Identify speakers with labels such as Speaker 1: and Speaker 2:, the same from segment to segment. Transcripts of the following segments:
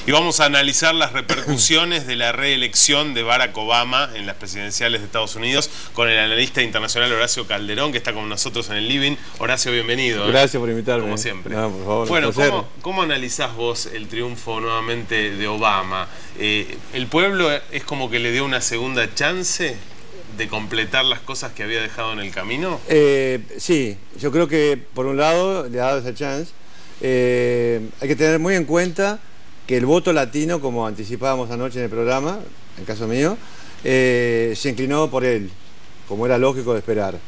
Speaker 1: Y vamos a analizar las repercusiones de la reelección de Barack Obama en las presidenciales de Estados Unidos con el analista internacional Horacio Calderón, que está con nosotros en el living. Horacio, bienvenido.
Speaker 2: Gracias por invitarme.
Speaker 1: Como siempre.
Speaker 2: No, por favor,
Speaker 1: bueno, ¿cómo analizás vos el triunfo nuevamente de Obama? ¿El pueblo es como que le dio una segunda chance de completar las cosas que había dejado en el camino?
Speaker 2: Sí, yo creo que por un lado le ha dado esa chance. Hay que tener muy en cuenta que el voto latino, como anticipábamos anoche en el programa, en el caso mío, se inclinó por él, como era lógico de esperar.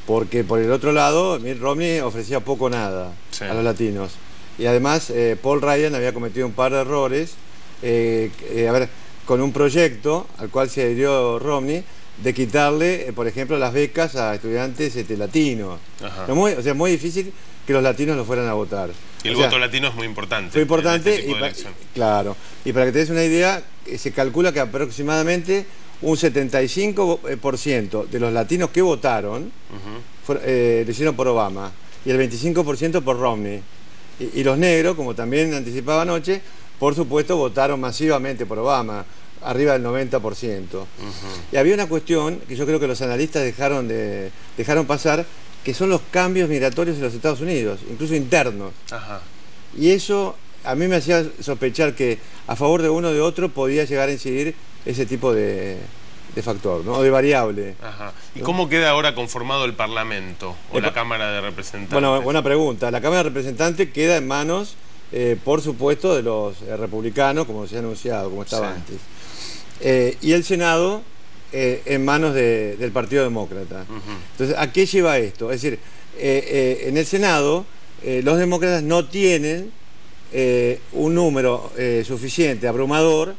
Speaker 2: Porque por el otro lado, Mitt Romney ofrecía poco o nada a los latinos. Y además, Paul Ryan había cometido un par de errores, con un proyecto al cual se adhirió Romney, de quitarle, por ejemplo, las becas a estudiantes latinos. O sea, muy difícil que los latinos lo fueran a votar.
Speaker 1: Y el voto latino es muy importante.
Speaker 2: Fue importante,
Speaker 1: en este
Speaker 2: claro. Y para que te des una idea, se calcula que aproximadamente un 75% de los latinos que votaron lo hicieron por Obama y el 25% por Romney. Y los negros, como también anticipaba anoche, por supuesto votaron masivamente por Obama, arriba del 90%. Y había una cuestión que yo creo que los analistas dejaron pasar, que son los cambios migratorios en los Estados Unidos, incluso internos. Y eso a mí me hacía sospechar que a favor de uno o de otro podía llegar a incidir ese tipo de factor, ¿no? O de variable.
Speaker 1: ¿Y cómo queda ahora conformado el Parlamento o la Cámara de Representantes?
Speaker 2: Bueno, buena pregunta. La Cámara de Representantes queda en manos, por supuesto, de los republicanos, como se ha anunciado, como estaba antes. Y el Senado en manos del Partido Demócrata. Entonces, ¿a qué lleva esto? Es decir, en el Senado los demócratas no tienen un número suficiente, abrumador,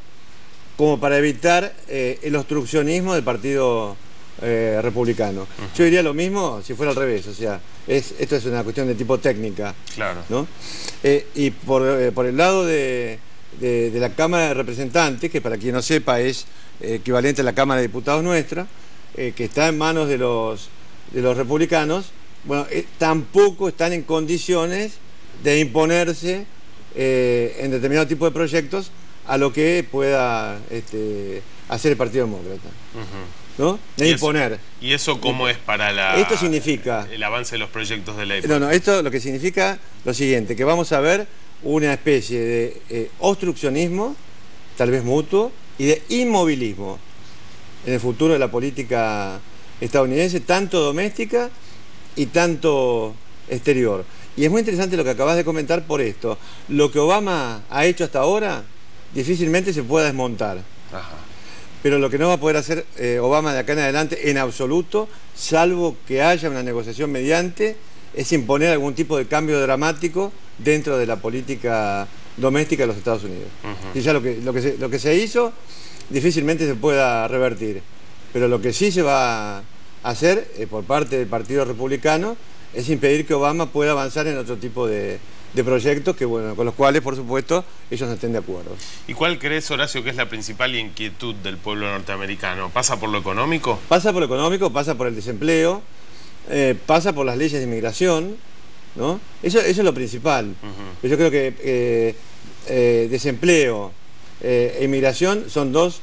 Speaker 2: como para evitar el obstruccionismo del Partido Republicano. Yo diría lo mismo si fuera al revés, o sea, esto es una cuestión de tipo técnica. ¿No? Y por el lado de la Cámara de Representantes, que para quien no sepa es equivalente a la Cámara de Diputados nuestra, que está en manos de los republicanos, bueno, tampoco están en condiciones de imponerse en determinado tipo de proyectos a lo que pueda hacer el Partido Demócrata. ¿No? De imponer.
Speaker 1: ¿Y eso cómo es para
Speaker 2: esto significa
Speaker 1: el avance de los proyectos de ley?
Speaker 2: Esto lo que significa lo siguiente, que vamos a ver una especie de obstruccionismo, tal vez mutuo, y de inmovilismo en el futuro de la política estadounidense, tanto doméstica y tanto exterior. Y es muy interesante lo que acabas de comentar por esto. Lo que Obama ha hecho hasta ahora difícilmente se pueda desmontar. Pero lo que no va a poder hacer Obama de acá en adelante en absoluto, salvo que haya una negociación mediante, es imponer algún tipo de cambio dramático dentro de la política doméstica de los Estados Unidos. Y ya lo que se hizo difícilmente se pueda revertir. Pero lo que sí se va a hacer por parte del Partido Republicano es impedir que Obama pueda avanzar en otro tipo de proyectos que, bueno, con los cuales, por supuesto, ellos no estén de acuerdo.
Speaker 1: ¿Y cuál crees, Horacio, que es la principal inquietud del pueblo norteamericano? ¿Pasa por lo económico?
Speaker 2: Pasa por lo económico, pasa por el desempleo, pasa por las leyes de inmigración, ¿no? Eso es lo principal. Yo creo que desempleo e inmigración son dos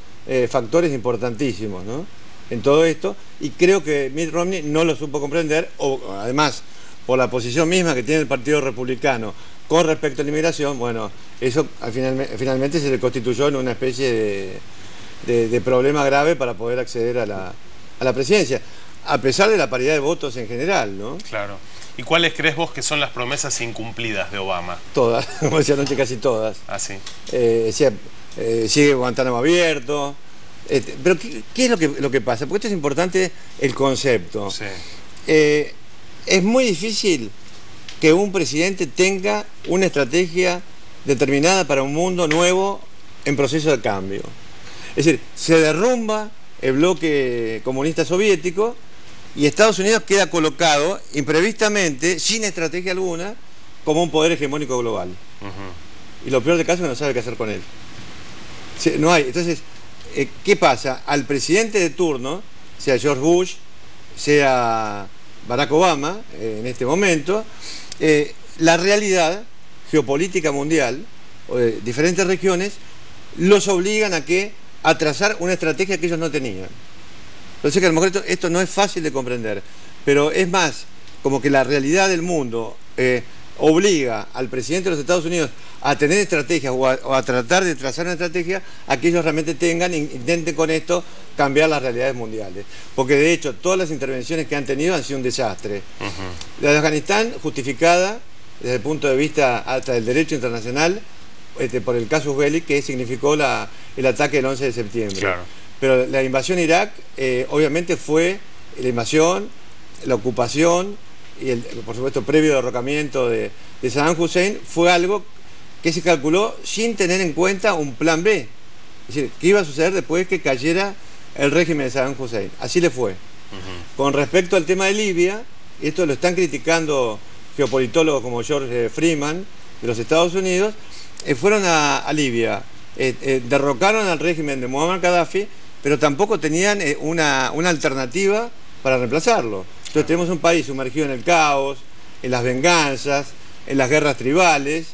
Speaker 2: factores importantísimos, ¿no? En todo esto, y creo que Mitt Romney no lo supo comprender, o además por la posición misma que tiene el Partido Republicano con respecto a la inmigración, bueno, eso finalmente se le constituyó en una especie de problema grave para poder acceder a la presidencia, a pesar de la paridad de votos en general, ¿no?
Speaker 1: Claro. ¿Y cuáles crees vos que son las promesas incumplidas de Obama?
Speaker 2: Todas, como decía anoche, casi todas.
Speaker 1: Sí.
Speaker 2: Sigue Guantánamo abierto. Pero ¿qué es lo que pasa? Porque esto es importante, el concepto. Es muy difícil que un presidente tenga una estrategia determinada para un mundo nuevo en proceso de cambio. Es decir, se derrumba el bloque comunista soviético y Estados Unidos queda colocado imprevistamente, sin estrategia alguna, como un poder hegemónico global. Y lo peor del caso es que no sabe qué hacer con él. No hay. Entonces, ¿qué pasa? Al presidente de turno, sea George Bush, sea Barack Obama, en este momento, la realidad geopolítica mundial o de diferentes regiones, los obligan a trazar una estrategia que ellos no tenían. Entonces que a lo mejor esto no es fácil de comprender, pero es más como que la realidad del mundo obliga al presidente de los Estados Unidos a tener estrategias o a tratar de trazar una estrategia a que ellos realmente intenten con esto cambiar las realidades mundiales. Porque de hecho todas las intervenciones que han tenido han sido un desastre. La de Afganistán, justificada desde el punto de vista hasta del derecho internacional, por el casus belli que significó el ataque del 11 de septiembre.
Speaker 1: Claro.
Speaker 2: Pero la invasión a Irak obviamente fue la invasión, la ocupación y por supuesto previo derrocamiento de Saddam Hussein fue algo que se calculó sin tener en cuenta un plan B. Es decir, ¿qué iba a suceder después que cayera el régimen de Saddam Hussein? Así le fue. Con respecto al tema de Libia, esto lo están criticando geopolitólogos como George Freeman de los Estados Unidos, fueron a Libia, derrocaron al régimen de Muammar Gaddafi, pero tampoco tenían una alternativa para reemplazarlo. Entonces tenemos un país sumergido en el caos, en las venganzas, en las guerras tribales,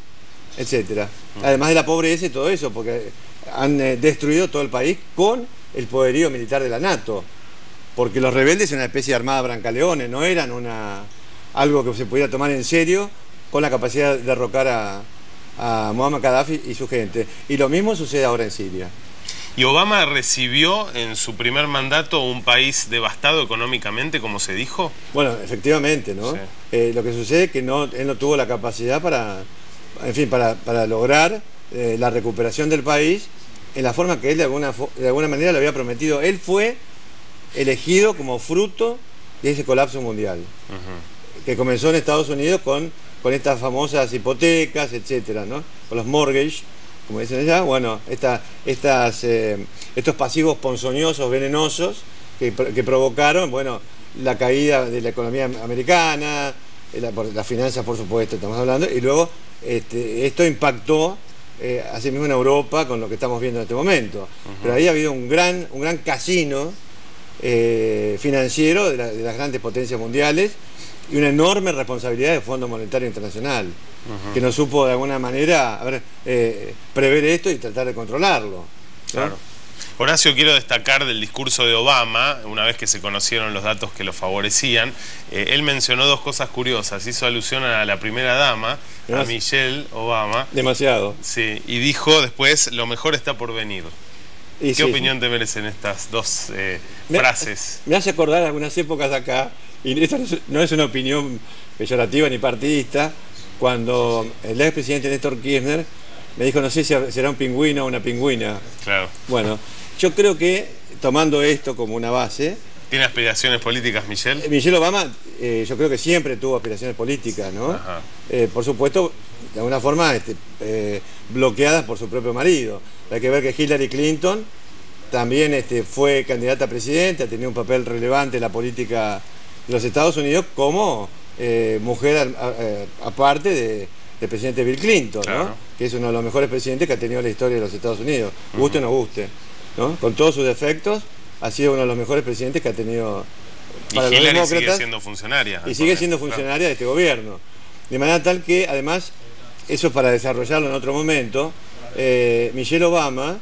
Speaker 2: etcétera. Además de la pobreza y todo eso, porque han destruido todo el país con el poderío militar de la NATO. Porque los rebeldes eran una especie de armada brancaleones, no eran algo que se pudiera tomar en serio con la capacidad de derrocar a Muammar Gaddafi y su gente. Y lo mismo sucede ahora en Siria.
Speaker 1: Y Obama recibió en su primer mandato un país devastado económicamente, como se dijo.
Speaker 2: Bueno, efectivamente, ¿no? Sí. Lo que sucede es que él no tuvo la capacidad para lograr la recuperación del país en la forma que él de alguna manera lo había prometido. Él fue elegido como fruto de ese colapso mundial, que comenzó en Estados Unidos con estas famosas hipotecas, etcétera, ¿no? Con los mortgage, como dicen allá, bueno, estos pasivos ponzoñosos, venenosos, que provocaron, bueno, la caída de la economía americana, las finanzas, por supuesto, estamos hablando, y luego esto impactó así mismo en Europa con lo que estamos viendo en este momento. Pero ahí ha habido un gran casino financiero de las grandes potencias mundiales y una enorme responsabilidad del Fondo Monetario Internacional, que no supo de alguna manera prever esto y tratar de controlarlo, ¿no?
Speaker 1: Claro. Horacio, quiero destacar del discurso de Obama, una vez que se conocieron los datos que lo favorecían, él mencionó dos cosas curiosas. Hizo alusión a la primera dama, a Michelle Obama.
Speaker 2: Demasiado.
Speaker 1: Sí, y dijo después, lo mejor está por venir. ¿Qué opinión te merecen estas dos frases?
Speaker 2: Me hace acordar algunas épocas acá, y esto no es una opinión peyorativa ni partidista, cuando el expresidente Néstor Kirchner me dijo, no sé si será un pingüino o una pingüina.
Speaker 1: Claro.
Speaker 2: Bueno, yo creo que, tomando esto como una base...
Speaker 1: ¿Tiene aspiraciones políticas, Michelle?
Speaker 2: Michelle Obama, yo creo que siempre tuvo aspiraciones políticas, ¿no? Por supuesto, de alguna forma bloqueadas por su propio marido. Hay que ver que Hillary Clinton también fue candidata a presidente, ha tenido un papel relevante en la política de los Estados Unidos como mujer aparte del presidente Bill Clinton, ¿no? Claro. Que es uno de los mejores presidentes que ha tenido la historia de los Estados Unidos, guste o no guste, ¿no? Con todos sus defectos, ha sido uno de los mejores presidentes que ha tenido
Speaker 1: para los demócratas. Y sigue siendo funcionaria.
Speaker 2: Y sigue siendo funcionaria de este gobierno. De manera tal que, además, eso es para desarrollarlo en otro momento, Michelle Obama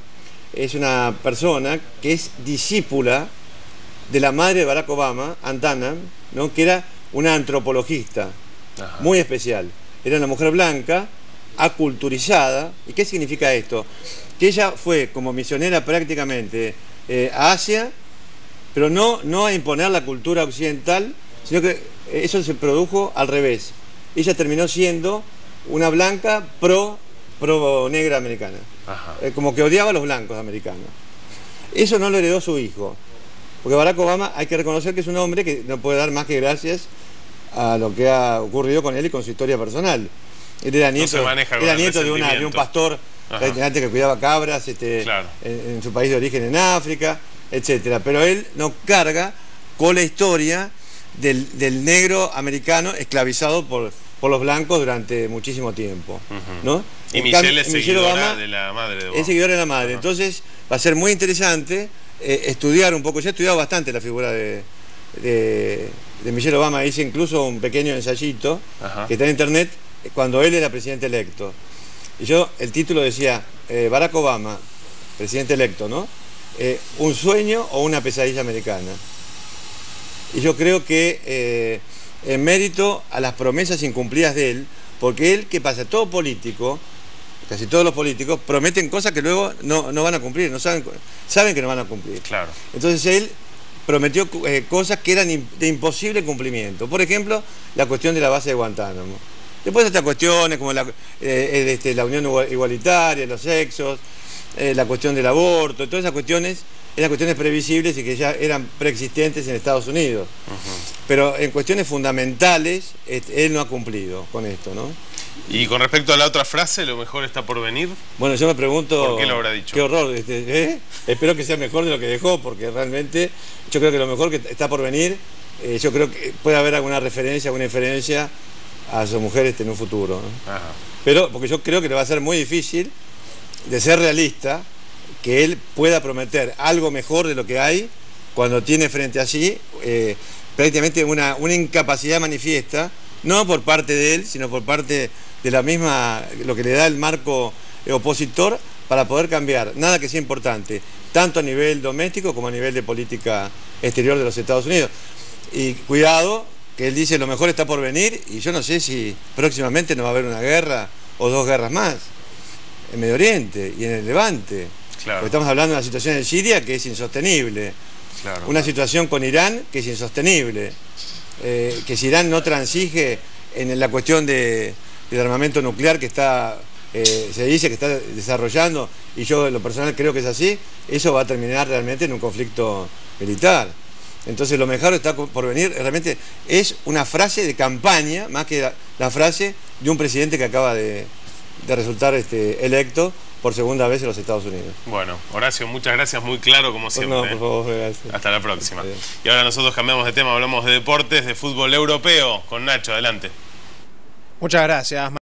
Speaker 2: es una persona que es discípula de la madre de Barack Obama, Aunt Anna, ¿no? Que era una antropologista muy especial. Era una mujer blanca, aculturizada. ¿Y qué significa esto? Que ella fue como misionera prácticamente a Asia, pero no a imponer la cultura occidental, sino que eso se produjo al revés. Ella terminó siendo una blanca pro negra americana, como que odiaba a los blancos americanos. Eso no lo heredó su hijo, porque Barack Obama, hay que reconocer que es un hombre que no puede dar más que gracias a lo que ha ocurrido con él y con su historia personal. Él era nieto, de un pastor antes que cuidaba cabras en su país de origen en África, etcétera. Pero él no carga con la historia del negro americano esclavizado por los blancos durante muchísimo tiemo, ¿no?
Speaker 1: Y Michelle es seguidora de la madre de Obama.
Speaker 2: Es seguidora de la madre. Entonces va a ser muy interesante estudiar un poco. Ya he estudiado bastante la figura de Michelle Obama. Hice incluso un pequeño ensayito que está en internet cuando él era presidente electo. Y el título decía, Barack Obama, presidente electo, ¿no? ¿Un sueño o una pesadilla americana? Y yo creo que en mérito a las promesas incumplidas de él, porque él, ¿qué pasa? Todo político, casi todos los políticos, prometen cosas que luego no van a cumplir, no saben que no van a cumplir.
Speaker 1: Claro.
Speaker 2: Entonces él prometió cosas que eran de imposible cumplimiento. Por ejemplo, la cuestión de la base de Guantánamo. Después otras cuestiones como la unión igualitaria, los sexos, la cuestión del aborto, todas esas cuestiones eran cuestiones previsibles y que ya eran preexistentes en Estados Unidos. Pero en cuestiones fundamentales, él no ha cumplido con esto, ¿no?
Speaker 1: Y con respecto a la otra frase, ¿lo mejor está por venir?
Speaker 2: Bueno, yo me pregunto...
Speaker 1: ¿Por qué lo habrá dicho?
Speaker 2: Qué horror. Espero que sea mejor de lo que dejó, porque realmente yo creo que lo mejor que está por venir, yo creo que puede haber alguna referencia, alguna inferencia a su mujer en un futuro, ¿no?
Speaker 1: Ajá.
Speaker 2: Pero porque yo creo que le va a ser muy difícil de ser realista, que él pueda prometer algo mejor de lo que hay cuando tiene frente a sí prácticamente una incapacidad manifiesta, no por parte de él, sino por parte de la misma, lo que le da el marco opositor para poder cambiar, nada que sea importante, tanto a nivel doméstico como a nivel de política exterior de los Estados Unidos. Y cuidado, que él dice lo mejor está por venir, y yo no sé si próximamente no va a haber una guerra o 2 guerras más en Medio Oriente y en el Levante.
Speaker 1: Claro.
Speaker 2: Porque estamos hablando de una situación en Siria que es insostenible,
Speaker 1: claro,
Speaker 2: una situación con Irán que es insostenible, que si Irán no transige en la cuestión del armamento nuclear que se dice que está desarrollando, y yo en lo personal creo que es así, eso va a terminar realmente en un conflicto militar. Entonces lo mejor está por venir, realmente es una frase de campaña, más que la frase de un presidente que acaba de resultar electo por segunda vez en los Estados Unidos.
Speaker 1: Bueno, Horacio, muchas gracias, muy claro como siempre.
Speaker 2: No, por favor, gracias.
Speaker 1: Hasta la próxima.
Speaker 2: Adiós.
Speaker 1: Y ahora nosotros cambiamos de tema, hablamos de deportes, de fútbol europeo, con Nacho, adelante.
Speaker 3: Muchas gracias.